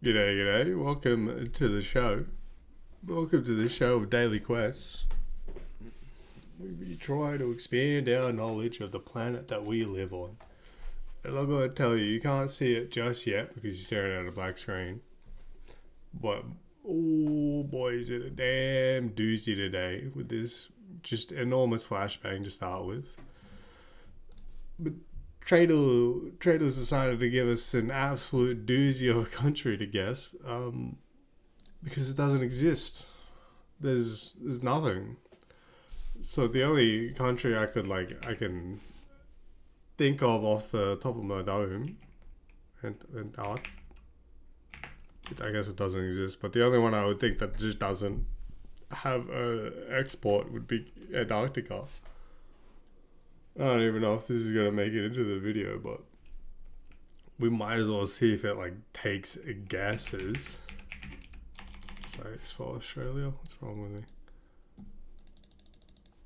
G'day, g'day. Welcome to the show. Welcome to the show of Daily Quests. We try to expand our knowledge of the planet that we live on. And I'm going to tell you, you can't see it just yet because you're staring at a black screen. But, oh boy, is it a damn doozy today with this just enormous flashbang to start with. But Traders decided to give us an absolute doozy of a country to guess, because it doesn't exist. There's nothing. So the only country I can think of off the top of my dome, and I guess it doesn't exist. But the only one I would think that just doesn't have a export would be Antarctica. I don't even know if this is going to make it into the video, but we might as well see if it takes guesses. Sorry, it's for Australia. What's wrong with me?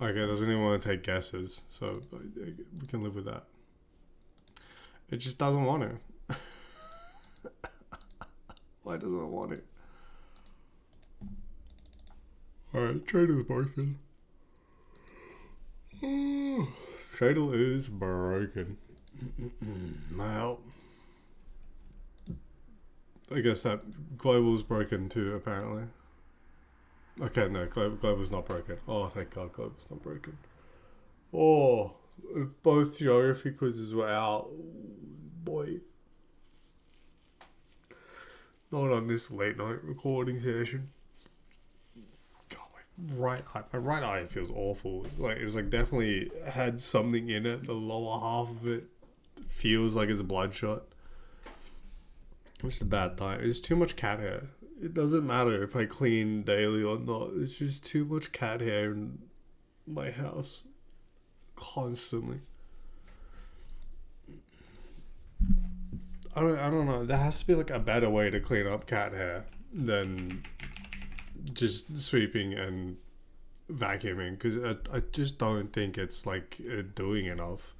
Okay, doesn't even want to take guesses, so we can live with that. It just doesn't want to. Why doesn't it want it? Alright, Trader's broken. Trader is broken. Well, I guess that Global's broken too, apparently. Okay, no, Global's not broken. Oh, thank God, Global's not broken. Oh, both geography quizzes were out. Boy. Not on this late night recording session. My right eye feels awful. It's definitely had something in it. The lower half of it feels like it's bloodshot. It's a bad time. It's too much cat hair. It doesn't matter if I clean daily or not. It's just too much cat hair in my house. Constantly. I don't know. There has to be a better way to clean up cat hair than just sweeping and vacuuming, because I just don't think it's doing enough.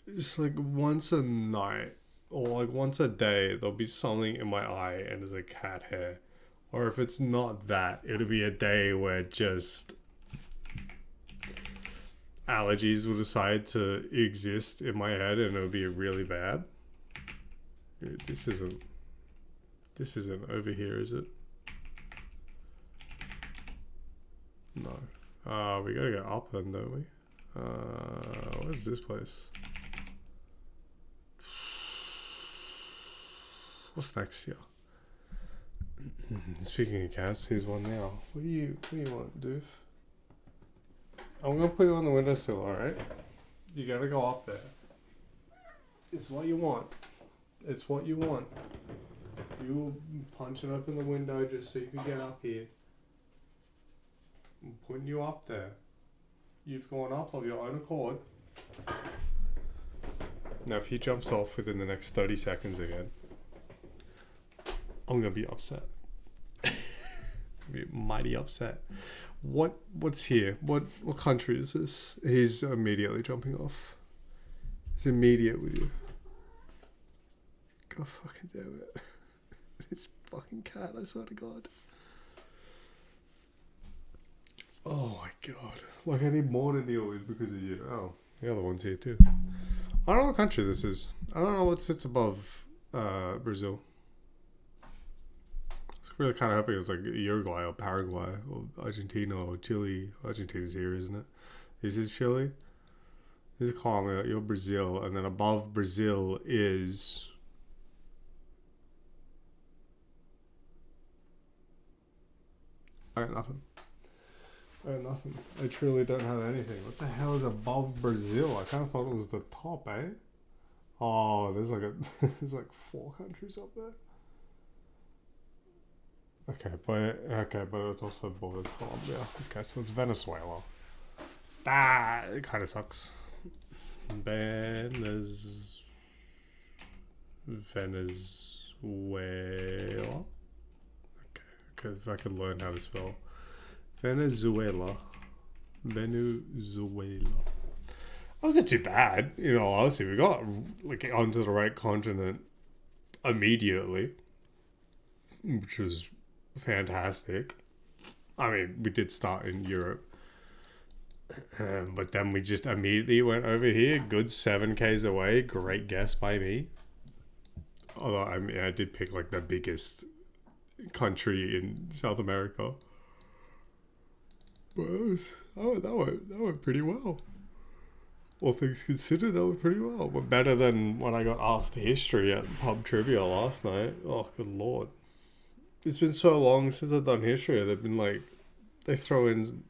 It's once a night or once a day there'll be something in my eye and it's cat hair, or if it's not that, it'll be a day where just allergies will decide to exist in my head and it'll be really bad. This isn't over here, is it? No. We gotta go up then, don't we? Where's this place? What's next here? Speaking of cats, here's one now. What do you want, doof? I'm gonna put you on the windowsill, alright? You gotta go up there. It's what you want. It's what you want. You punching open the window just so you can get up here. I'm putting you up there. You've gone up of your own accord. Now, if he jumps off within the next 30 seconds again, I'm gonna be upset. Be mighty upset. What's here? What country is this? He's immediately jumping off. He's immediate with you. God fucking damn it. It's fucking cat, I swear to God. Oh my God. I need more to deal with because of you. Oh, the other one's here too. I don't know what country this is. I don't know what sits above Brazil. I was really kind of hoping it was Uruguay or Paraguay or Argentina or Chile. Argentina's here, isn't it? Is it Chile? This is Colombia. You're Brazil. And then above Brazil is... I got nothing. Nothing. I truly don't have anything. What the hell is above Brazil? I kind of thought it was the top, eh? Oh, there's there's 4 countries up there. Okay, but it's also borders Colombia. Okay, so it's Venezuela. It kind of sucks. Venezuela. Okay, if I could learn how to spell. Venezuela. Wasn't too bad, honestly. We got onto the right continent immediately. which was fantastic. I mean, we did start in Europe, but then we just immediately went over here, good 7Ks away. Great guess by me. Although, I mean, I did pick like the biggest country in South America. But that went pretty well. All things considered, that went pretty well. But better than when I got asked history at pub trivia last night. Oh, good lord. It's been so long since I've done history. They've been like, they throw in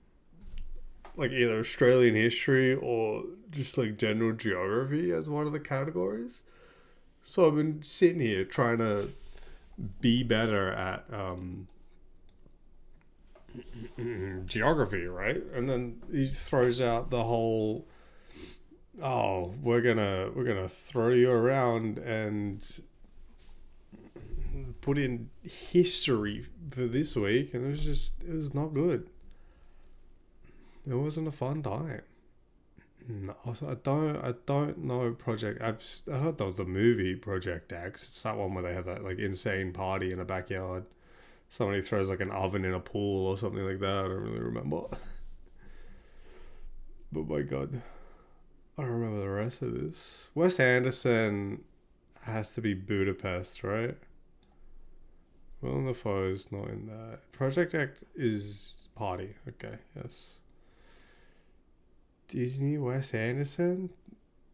like either Australian history or just like general geography as one of the categories. So I've been sitting here trying to be better at geography, right? And then he throws out the whole, oh, we're gonna throw you around and put in history for this week, and it was not good. It wasn't a fun time. No, also, I don't know Project. I heard there was the movie Project X. It's that one where they have that like insane party in a backyard. Somebody throws like an oven in a pool or something like that. I don't really remember. But my god, I don't remember the rest of this. Wes Anderson has to be Budapest, right? Willem Dafoe's not in that. Project X is party. Okay, yes. Disney, Wes Anderson?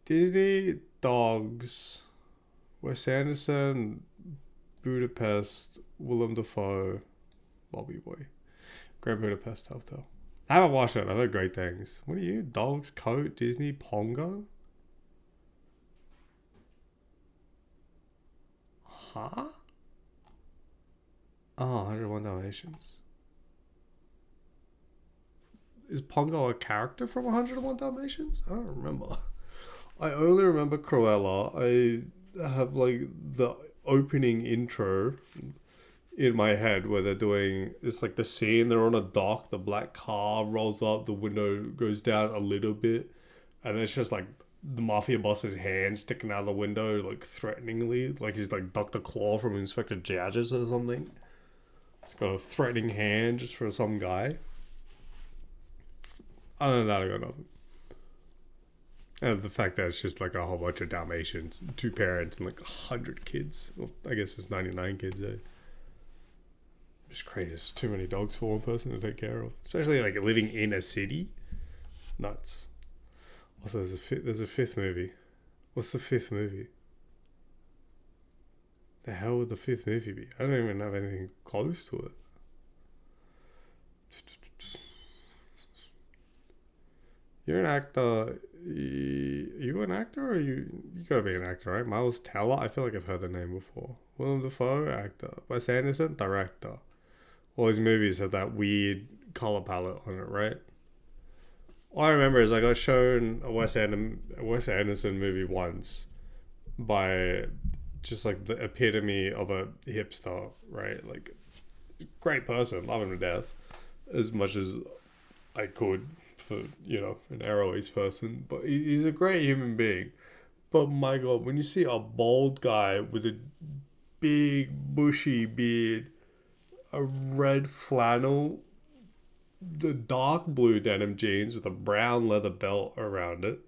Disney, Dogs. Wes Anderson, Budapest, Willem Dafoe, Bobby Boy. Grand Budapest Hotel. I haven't watched it. I've heard great things. What are you? Dogs, Coat, Disney, Pongo? Huh? Oh, 101 Dalmatians. Is Pongo a character from 101 Dalmatians? I don't remember. I only remember Cruella. I have like the opening intro in my head where they're doing, it's like the scene, they're on a dock, the black car rolls up, the window goes down a little bit, and it's just like the mafia boss's hand sticking out of the window, like threateningly, like he's like Dr. Claw from Inspector Gadget or something. He's got a threatening hand just for some guy. Other than that, I got nothing. And the fact that it's just like a whole bunch of Dalmatians, 2 parents, and like 100 kids. Well, I guess it's 99 kids there. It's crazy. It's too many dogs for one person to take care of. Especially like living in a city. Nuts. Also, there's a fifth movie. What's the fifth movie? The hell would the fifth movie be? I don't even have anything close to it. You're an actor. You an actor or you gotta be an actor, right? Miles Teller. I feel like I've heard the name before. Willem Dafoe, actor. Wes Anderson, director. All his movies have that weird color palette on it, right? All I remember is I got shown a Wes Anderson movie once by just like the epitome of a hipster, right? Like, great person, love him to death, as much as I could for, you know, an Airways person. But he's a great human being. But my god, when you see a bald guy with a big bushy beard, a red flannel, the dark blue denim jeans with a brown leather belt around it,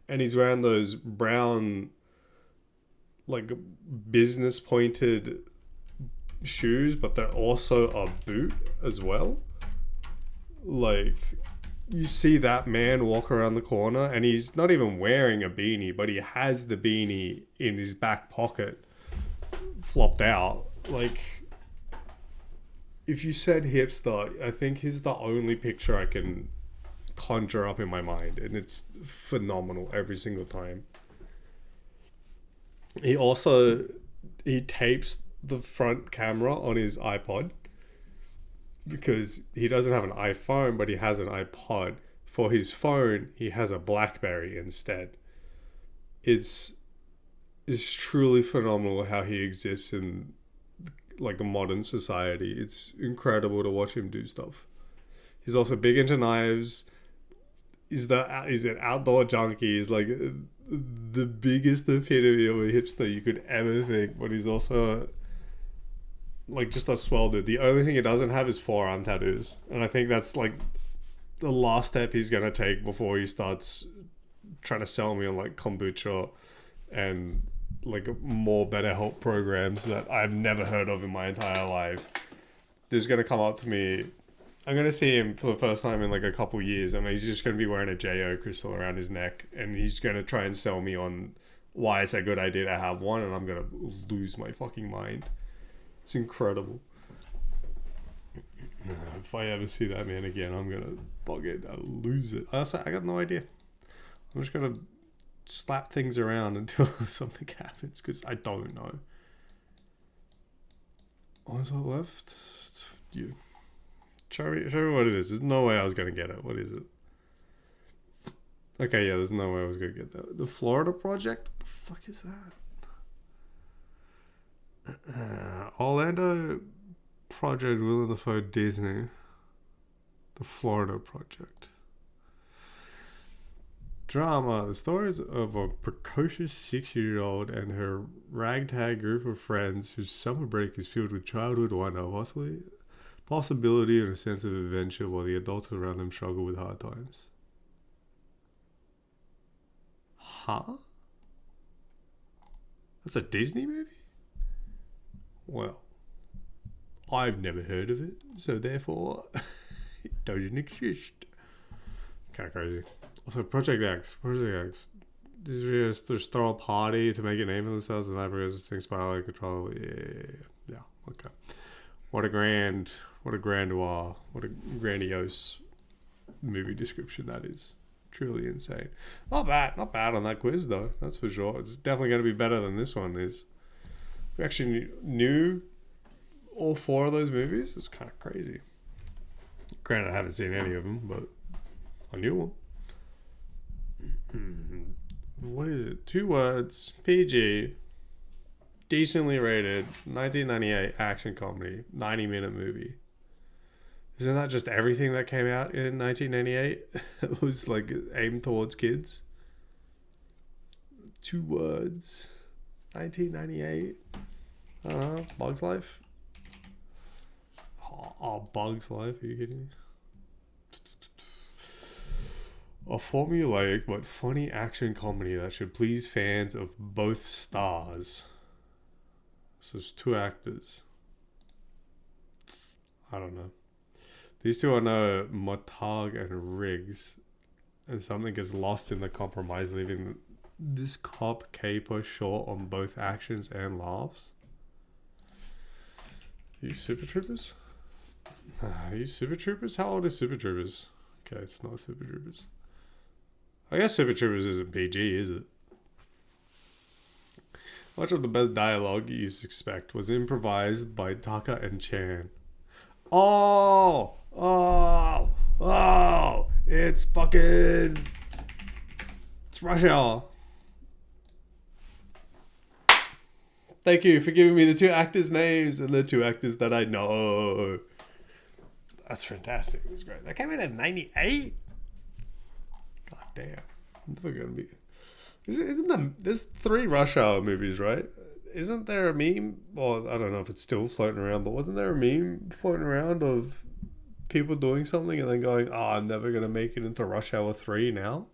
and he's wearing those brown like business pointed shoes, but they're also a boot as well. Like, you see that man walk around the corner and he's not even wearing a beanie, but he has the beanie in his back pocket flopped out. Like, if you said hipster, I think he's the only picture I can conjure up in my mind, and it's phenomenal every single time. He tapes the front camera on his iPod because he doesn't have an iPhone, but he has an iPod. For his phone, he has a BlackBerry instead. It's truly phenomenal how he exists in like a modern society. It's incredible to watch him do stuff. He's also big into knives. He's an outdoor junkie. He's like the biggest epitome of a hipster you could ever think. But he's also like just a swell dude. The only thing he doesn't have is forearm tattoos, and I think that's like the last step he's gonna take before he starts trying to sell me on like kombucha and like more better help programs that I've never heard of in my entire life. He's gonna come up to me. I'm gonna see him for the first time in like a couple years, and he's just gonna be wearing a JO crystal around his neck, and he's gonna try and sell me on why it's a good idea to have one, and I'm gonna lose my fucking mind. It's incredible. If I ever see that man again, I'm gonna bug it. I'll lose it. I got no idea. I'm just gonna slap things around until something happens because I don't know. What is that left? It's you. Show me what it is. There's no way I was gonna get it. What is it? Okay, yeah, there's no way I was gonna get that. The Florida Project? What the fuck is that? Orlando Project, Willem Dafoe, Disney. The Florida Project. Drama. The stories of a precocious 6-year-old and her ragtag group of friends whose summer break is filled with childhood wonder, possibility and a sense of adventure while the adults around them struggle with hard times. Huh? That's a Disney movie? Well, I've never heard of it, so therefore it doesn't exist. Kind of crazy. Also, Project X. This is just throw a party to make a name for themselves and libraries things spiral control. Yeah. Okay. What a grandiose movie description that is. Truly insane. Not bad on that quiz though. That's for sure. It's definitely going to be better than this one is. We actually knew all 4 of those movies. It's kind of crazy. Granted, I haven't seen any of them, but I knew them. What is it? 2 words. PG. Decently rated. 1998 action comedy. 90-minute movie. Isn't that just everything that came out in 1998? It was like aimed towards kids. 2 words. 1998. I don't know. Bug's Life? Oh, Bug's Life? Are you kidding me? A formulaic but funny action comedy that should please fans of both stars. So it's 2 actors. I don't know. These 2 are no Motag and Riggs, and something gets lost in the compromise, leaving this cop caper short on both actions and laughs. Are you Super Troopers? Are you Super Troopers? How old is Super Troopers? Okay, it's not Super Troopers. I guess Super Troopers isn't PG, is it? Much of the best dialogue you expect was improvised by Taka and Chan. Oh! It's Rush Hour. Thank you for giving me the 2 actors' names and the 2 actors that I know. That's fantastic. That's great. That came out in 98? God damn. I'm never gonna be... There's 3 Rush Hour movies, right? Isn't there a meme? Well, I don't know if it's still floating around, but wasn't there a meme floating around of people doing something and then going, "Oh, I'm never gonna make it into Rush Hour 3 now"?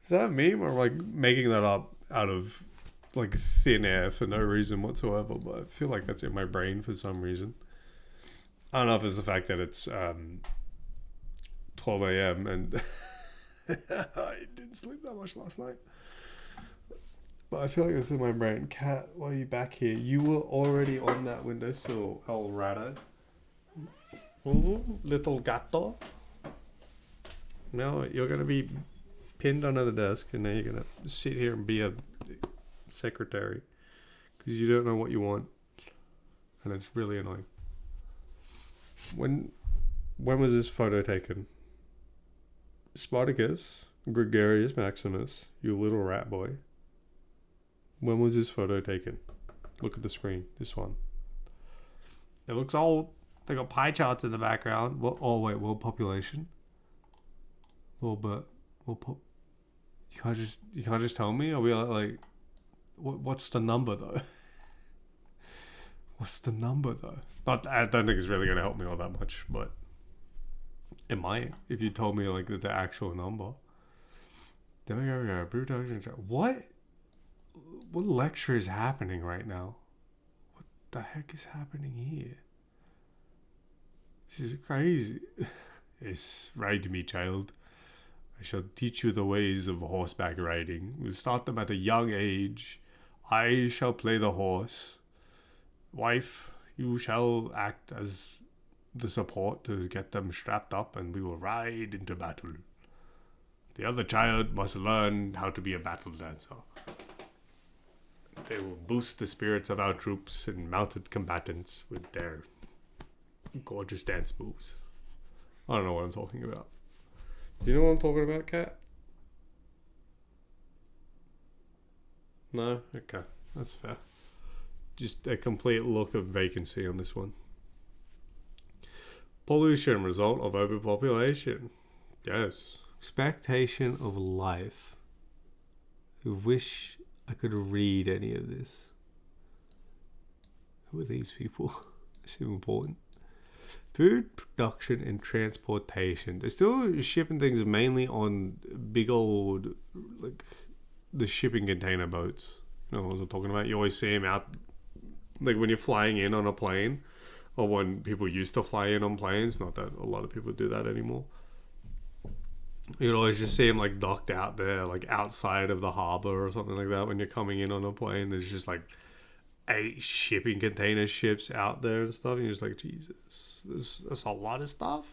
Is that a meme, or like making that up out of like thin air for no reason whatsoever? But I feel like that's in my brain for some reason. I don't know if it's the fact that it's 12 a.m. and I didn't sleep that much last night. But I feel like this is my brain. Cat, why are you back here? You were already on that windowsill, El Rado. Little gato. Now you're going to be pinned under the desk, and now you're going to sit here and be a secretary. Because you don't know what you want. And it's really annoying. When was this photo taken? Spartacus, Gregarious Maximus, you little rat boy. When was this photo taken? Look at the screen. This one. It looks old. They got pie charts in the background. World population. You can't just tell me. Are we like what's the number though? What's the number though? Not, I don't think it's really going to help me all that much, but it might if you told me like the actual number. What? What lecture is happening right now? What the heck is happening here? This is crazy. Yes, ride me, child. I shall teach you the ways of horseback riding. We'll start them at a young age. I shall play the horse. Wife, you shall act as the support to get them strapped up, and we will ride into battle. The other child must learn how to be a battle dancer. They will boost the spirits of our troops and mounted combatants with their gorgeous dance moves. I don't know what I'm talking about. Do you know what I'm talking about, Kat? No? Okay. That's fair. Just a complete look of vacancy on this one. Pollution, result of overpopulation. Yes. Expectation of life. I wish I could read any of this. Who are these people? They seem important. Food production and transportation. They're still shipping things mainly on big old, like, the shipping container boats. You know what I'm talking about? You always see them out, like, when you're flying in on a plane, or when people used to fly in on planes. Not that a lot of people do that anymore. You'd always just see them, like, docked out there, like, outside of the harbor or something like that. When you're coming in on a plane, there's just, like, 8 shipping container ships out there and stuff. And you're just like, Jesus, that's a lot of stuff.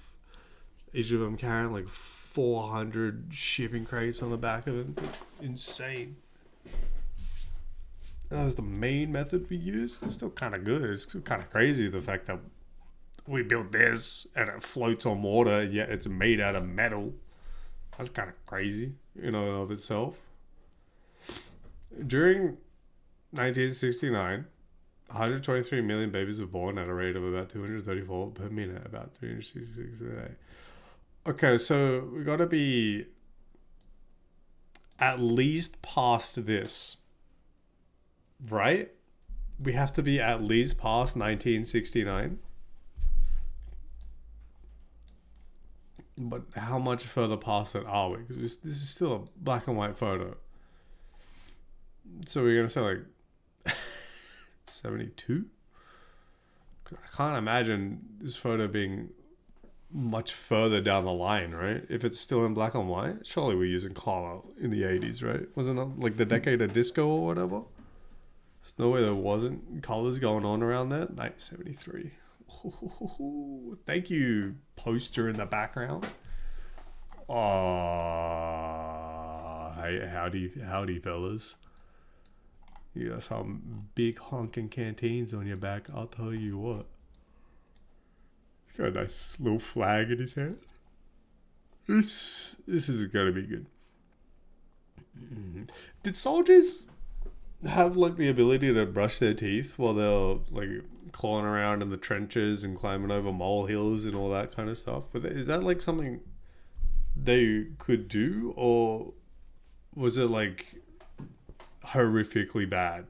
Each of them carrying, like, 400 shipping crates on the back of it. Insane. That was the main method we used. It's still kind of good. It's still kind of crazy, the fact that we built this and it floats on water, yet it's made out of metal. That's kind of crazy, in and of itself. During 1969, 123 million babies were born at a rate of about 234 per minute, about 366 a day. Okay, so we got to be at least past this, right? We have to be at least past 1969. But how much further past it are we? Because this is still a black and white photo. So we're going to say like 72? I can't imagine this photo being much further down the line, right? If it's still in black and white, surely we're using color in the 80s, right? Wasn't it like the decade of disco or whatever? There's no way there wasn't colors going on around there. 1973. Ooh, thank you, poster in the background. Hey, howdy, fellas. You got some big honking canteens on your back. I'll tell you what. He's got a nice little flag in his hand. This is gonna be good. Did soldiers have like the ability to brush their teeth while they're like crawling around in the trenches and climbing over molehills and all that kind of stuff? But is that like something they could do, or was it like horrifically bad?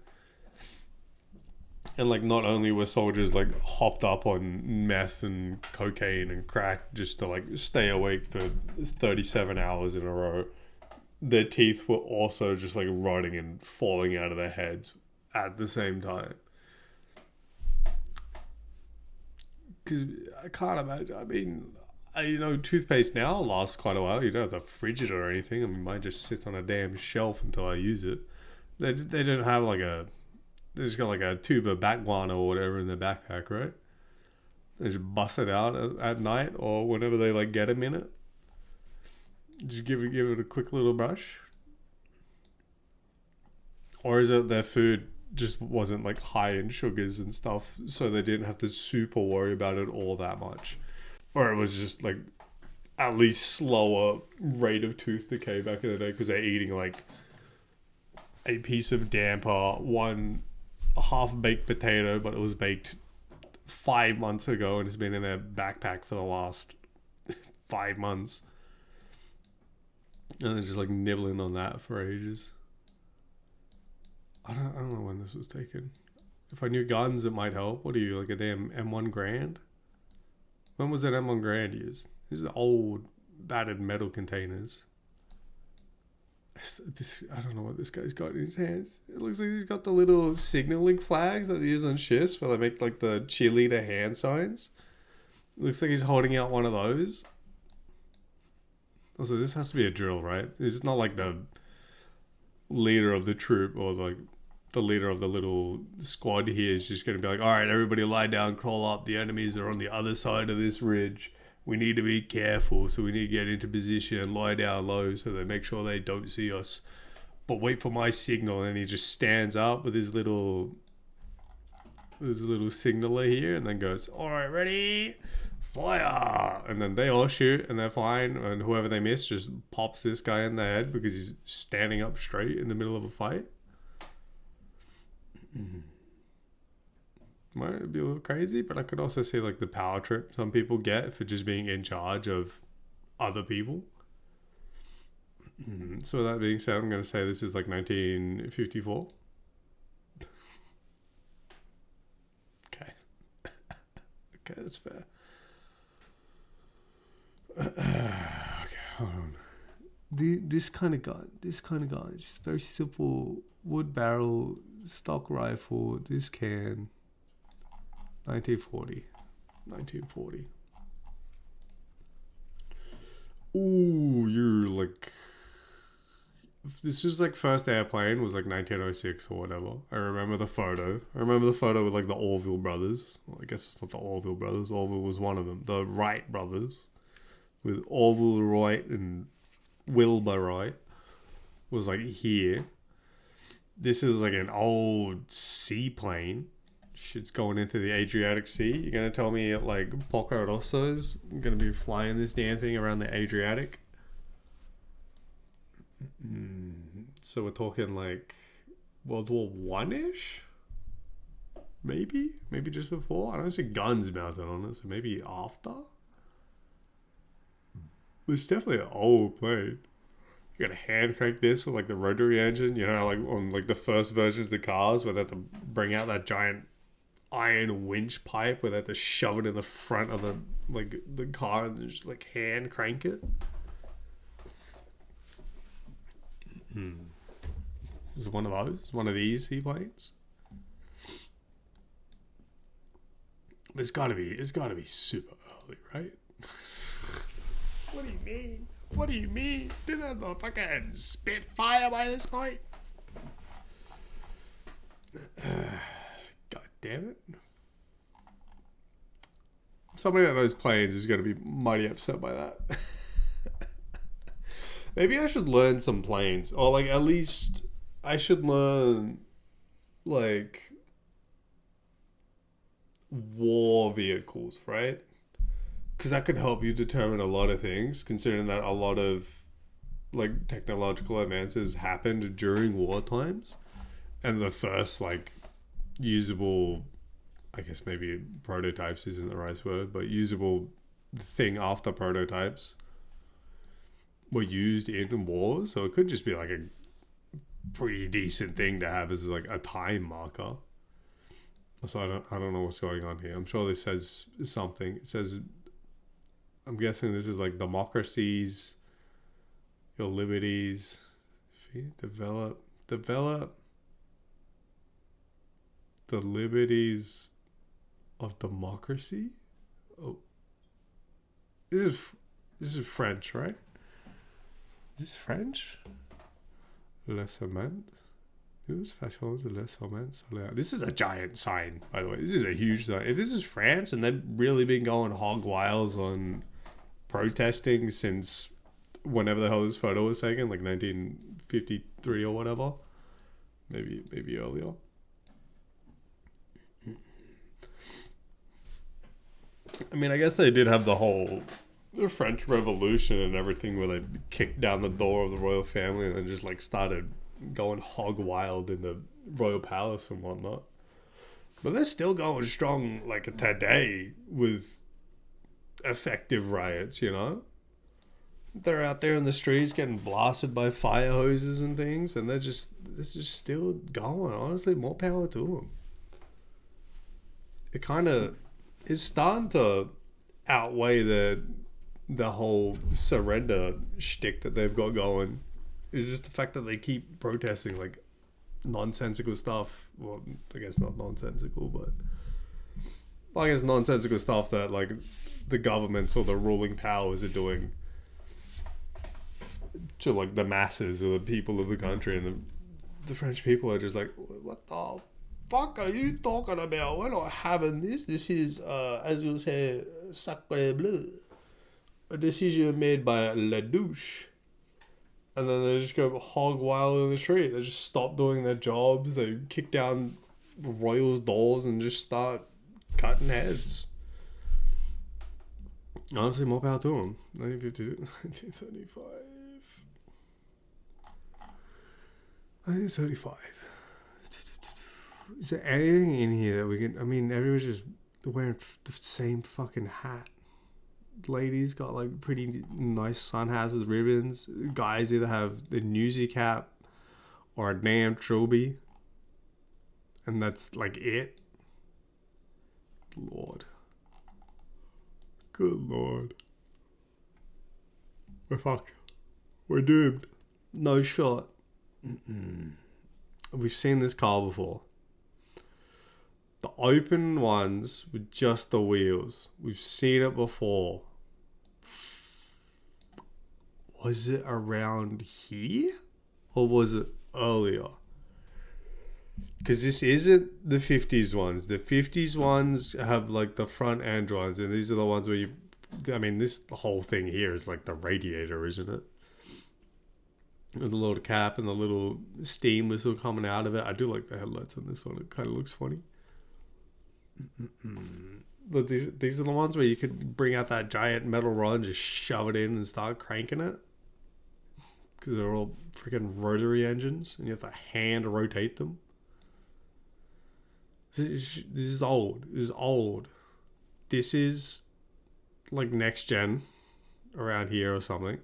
And like not only were soldiers like hopped up on meth and cocaine and crack just to like stay awake for 37 hours in a row, their teeth were also just like rotting and falling out of their heads at the same time. Because I can't imagine. I mean, toothpaste now lasts quite a while. You don't have to fridge it or anything. I mean, mine just sits on a damn shelf until I use it. They don't have like they just got like a tube of Backguana or whatever in their backpack, right? They just bust it out at night or whenever they like get a minute. Just give it a quick little brush. Or is it their food just wasn't like high in sugars and stuff, so they didn't have to super worry about it all that much? Or it was just like at least slower rate of tooth decay back in the day because they're eating like a piece of damper, one half-baked potato, but it was baked 5 months ago and it's been in their backpack for the last 5 months. And they're just like nibbling on that for ages. I don't know when this was taken. If I knew guns, it might help. What are you, like a damn M1 Grand? When was that M1 Grand used? These are old, battered metal containers. I don't know what this guy's got in his hands. It looks like he's got the little signaling flags that they use on ships where they make like the cheerleader hand signs. It looks like he's holding out one of those. Also, this has to be a drill, right? This is not like the leader of the troop or like the leader of the little squad here is just going to be like, all right, everybody lie down, crawl up. The enemies are on the other side of this ridge. We need to be careful, so we need to get into position, lie down low so they make sure they don't see us. But wait for my signal, and he just stands up with his little signaler here, and then goes, all right, ready, fire, and then they all shoot, and they're fine, and whoever they miss just pops this guy in the head because he's standing up straight in the middle of a fight. Might be a little crazy, but I could also see like the power trip some people get for just being in charge of other people. So that being said, I'm going to say this is like 1954. Okay. Okay, that's fair. Okay, hold on. This kind of gun, just very simple wood barrel, stock rifle, this can, 1940. Ooh, you're like, this is like first airplane was like 1906 or whatever. I remember the photo. With like the Orville brothers. Well, I guess it's not the Orville brothers. Orville was one of them. The Wright brothers, with Orville Wright and Wilbur Wright, was like here. This is like an old seaplane. Shit's going into the Adriatic Sea. You're going to tell me like Porco Rosso's going to be flying this damn thing around the Adriatic? So we're talking like World War One-ish? Maybe just before? I don't see guns mounted on it, so maybe after? It's definitely an old plane. You gotta hand crank this with like the rotary engine, you know, like on like the first versions of cars where they have to bring out that giant iron winch pipe where they have to shove it in the front of the car and just like hand crank it. Is it one of those? One of these seaplanes? It's gotta be super early, right? What do you mean? Didn't have the fucking Spitfire by this point? God damn it. Somebody that knows planes is going to be mighty upset by that. Maybe I should learn some planes. Or like at least I should learn like war vehicles, right? Because that could help you determine a lot of things, considering that a lot of like technological advances happened during war times, and the first like usable, I guess maybe prototypes isn't the right word, but usable thing after prototypes were used in wars. So it could just be like a pretty decent thing to have as like a time marker. So I don't know what's going on here. I'm sure this says something. It says, I'm guessing this is like democracies, your liberties, develop the liberties of democracy. Oh, this is French, right? Is this French? Les Amants. This is a giant sign, by the way. This is a huge sign. If this is France and they've really been going hog wild on protesting since whenever the hell this photo was taken, like 1953 or whatever, maybe earlier. I mean, I guess they did have the French Revolution and everything, where they kicked down the door of the royal family and then just like started going hog wild in the royal palace and whatnot. But they're still going strong like today with effective riots, you know? They're out there in the streets getting blasted by fire hoses and things, and this is still going. Honestly, more power to them. it kind of is starting to outweigh the whole surrender shtick that they've got going. It's just the fact that they keep protesting like nonsensical stuff. Well, I guess not nonsensical, but I guess nonsensical stuff that like the governments or the ruling powers are doing to like the masses or the people of the country, and the French people are just like, what the fuck are you talking about? We're not having this. This is, as you say, sacre bleu. A decision made by La Douche. And then they just go hog wild in the street. They just stop doing their jobs. They kick down royals' doors and just start cutting heads. Honestly, more power to them. 1952, 1935. 1935. Is there anything in here that we can... I mean, everyone's just wearing the same fucking hat. Ladies got like pretty nice sun hats with ribbons. Guys either have the newsy cap or a damn trilby. And that's like it. Lord. Good Lord. We're fucked. We're doomed. No shot. We've seen this car before. The open ones with just the wheels. We've seen it before. Was it around here? Or was it earlier? Because this isn't the 50s ones. The 50s ones have like the front end ones. And these are the ones where you... I mean, this whole thing here is like the radiator, isn't it? With the little cap and the little steam whistle coming out of it. I do like the headlights on this one. It kind of looks funny. But these are the ones where you could bring out that giant metal rod and just shove it in and start cranking it. Because they're all freaking rotary engines. And you have to hand rotate them. This is old. This is old. This is like next gen around here or something.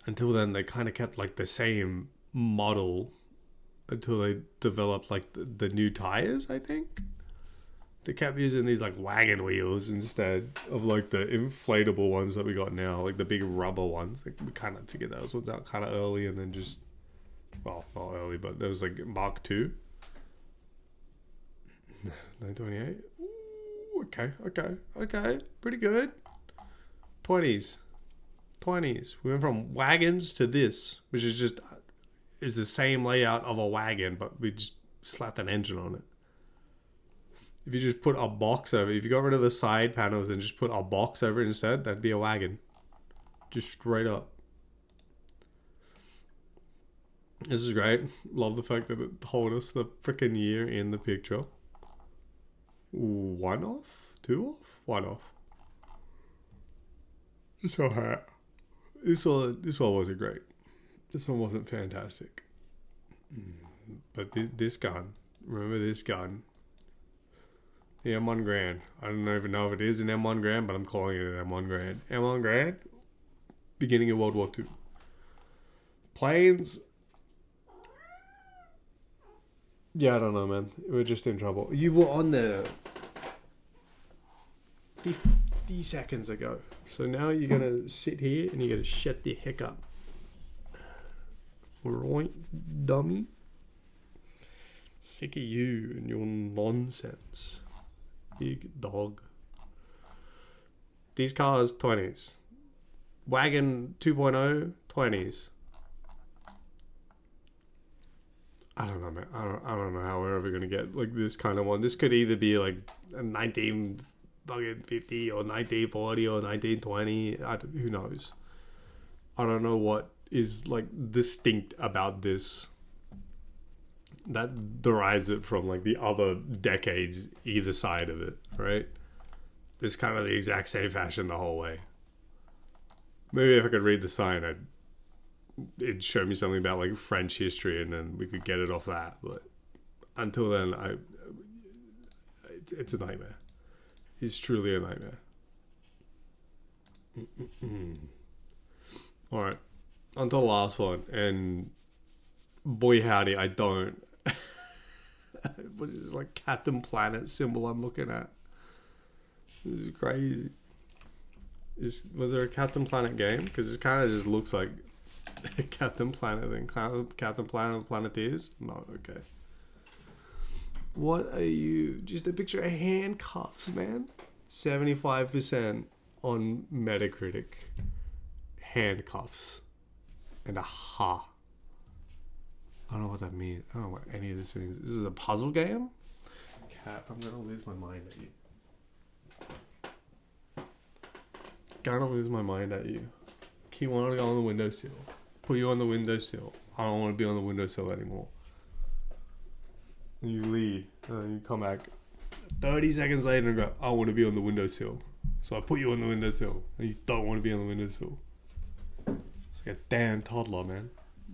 Until then, they kind of kept like the same model until they developed like the new tires, I think. They kept using these like wagon wheels instead of like the inflatable ones that we got now, like the big rubber ones. Like we kind of figured those ones out kind of early, and then just, well, not early, but there was like Mark II. 928. Ooh, okay. Pretty good. 20s. We went from wagons to this, which is just the same layout of a wagon, but we just slapped an engine on it. If you just put a box over it, if you got rid of the side panels and just put a box over it instead, that'd be a wagon. Just straight up. This is great. Love the fact that it told us the freaking year in the picture. 1 off? 2 off? 1 off. It's alright. This one wasn't great. This one wasn't fantastic. But this gun, remember this gun? The M1 Garand. I don't even know if it is an M1 Garand, but I'm calling it an M1 Garand. M1 Garand, beginning of World War II. Planes. Yeah, I don't know, man. We're just in trouble. You were on there 50 seconds ago. So now you're going to sit here and you're going to shut the heck up. Right, dummy? Sick of you and your nonsense. Big dog. These cars, 20s. Wagon 2.0, 20s. I don't know, man. I don't know how we're ever going to get like this kind of one. This could either be like a 1950 or 1940 or 1920. Who knows? I don't know what is like distinct about this that derives it from like the other decades either side of it, right? It's kind of the exact same fashion the whole way. Maybe if I could read the sign, it'd show me something about like French history, and then we could get it off that. But until then, it's a nightmare. It's truly a nightmare. All right, on to the last one, and boy howdy, I don't What is this, like Captain Planet symbol I'm looking at? This is crazy. Was there a Captain Planet game? Because it kind of just looks like Captain Planet and Captain Planet and Planeteers. No, okay. What are you? Just a picture of handcuffs, man. 75% on Metacritic. Handcuffs. And a ha. I don't know what that means. I don't know what any of this means. This is a puzzle game? Cat, I'm gonna lose my mind at you. Gonna lose my mind at you. Keep wanting to go on the windowsill. Put you on the windowsill. I don't want to be on the windowsill anymore. And you leave. And you come back 30 seconds later and go, I want to be on the windowsill. So I put you on the windowsill. And you don't want to be on the windowsill. It's like a damn toddler, man.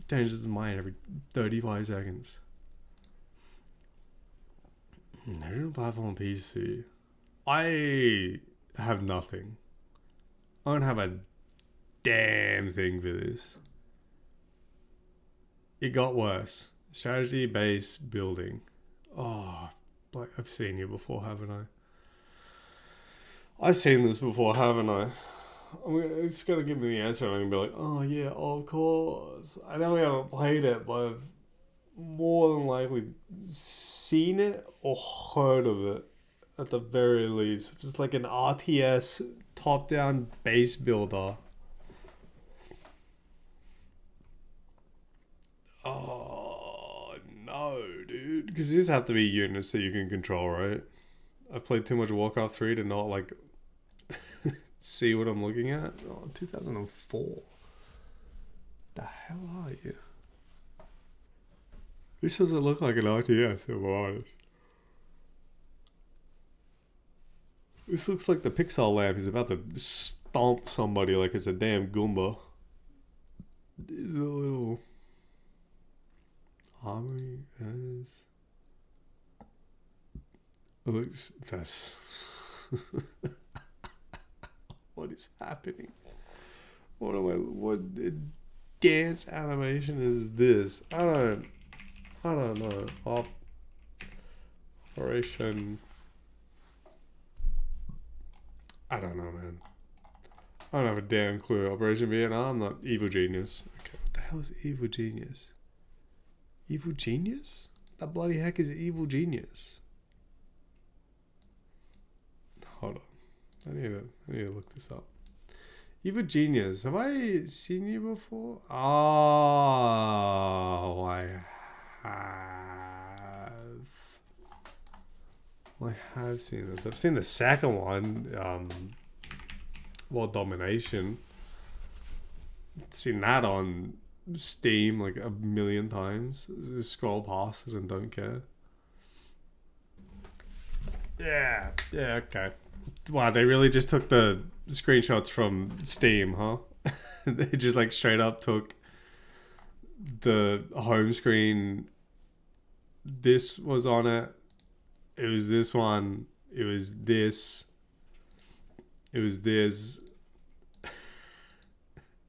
Changes his mind every 35 seconds. Original platform PC. I have nothing. I don't have a damn thing for this. It got worse. Strategy based building. Oh, like I've seen you before, haven't I? I've seen this before, haven't I? It's gonna give me the answer and I'm gonna be like, oh yeah, of course. I know we haven't played it, but I've more than likely seen it or heard of it at the very least. It's like an RTS top-down base builder. Oh no, dude! Because you just have to be units that you can control, right? I've played too much Warcraft 3 to not like see what I'm looking at. Oh, 2004. The hell are you? This doesn't look like an RTS, if I'm honest. This looks like the Pixar Lab is about to stomp somebody like it's a damn Goomba. There's a little armory as... It looks... That's... What is happening? What dance animation is this? I don't know. Operation... I don't know, man. I don't have a damn clue. Operation Vietnam, not Evil Genius. Okay, what the hell is Evil Genius? Evil Genius? That bloody heck is Evil Genius. Hold on. I need to look this up. Evil Genius. Have I seen you before? Oh, I have seen this. I've seen the second one, World Domination. Seen that on Steam like a million times. Just scroll past it and don't care. Yeah, okay. Wow, they really just took the screenshots from Steam, huh? They just like straight up took the home screen. This was on it. It was this one. It was this. It was this.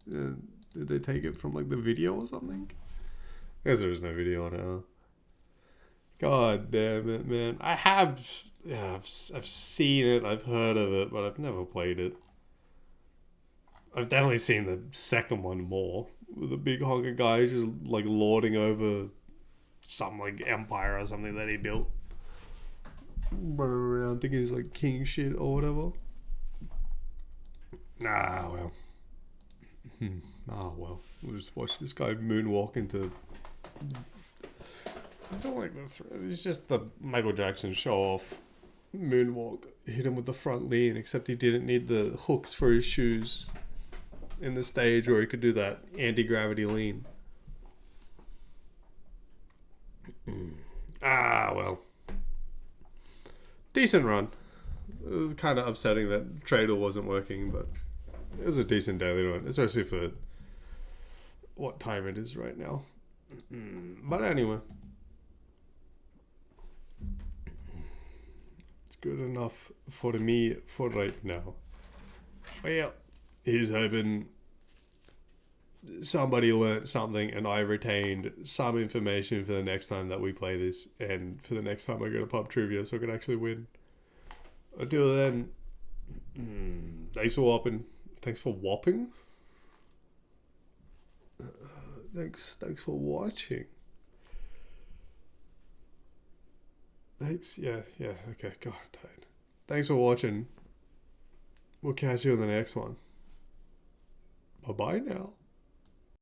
Did they take it from like the video or something? I guess there was no video on it, huh? God damn it, man. I've seen it, I've heard of it, but I've never played it. I've definitely seen the second one more. With a big honker guy just like lording over some like empire or something that he built. Running around thinking he's like king shit or whatever. Ah, well. Well. We'll just watch this guy moonwalk into... I don't like this. It's just the Michael Jackson show off moonwalk. Hit him with the front lean, except he didn't need the hooks for his shoes in the stage where he could do that anti-gravity lean. Well. Decent run. It was kind of upsetting that Tradle wasn't working, but it was a decent daily run, especially for what time it is right now. But anyway. It's good enough for me for right now. Well, here's hoping somebody learnt something and I retained some information for the next time that we play this and for the next time I go to pub trivia so I can actually win. Until then, thanks for whopping. Thanks for whopping? Thanks for watching. Thanks, yeah, okay, God, tired. Thanks for watching. We'll catch you in the next one. Bye-bye now.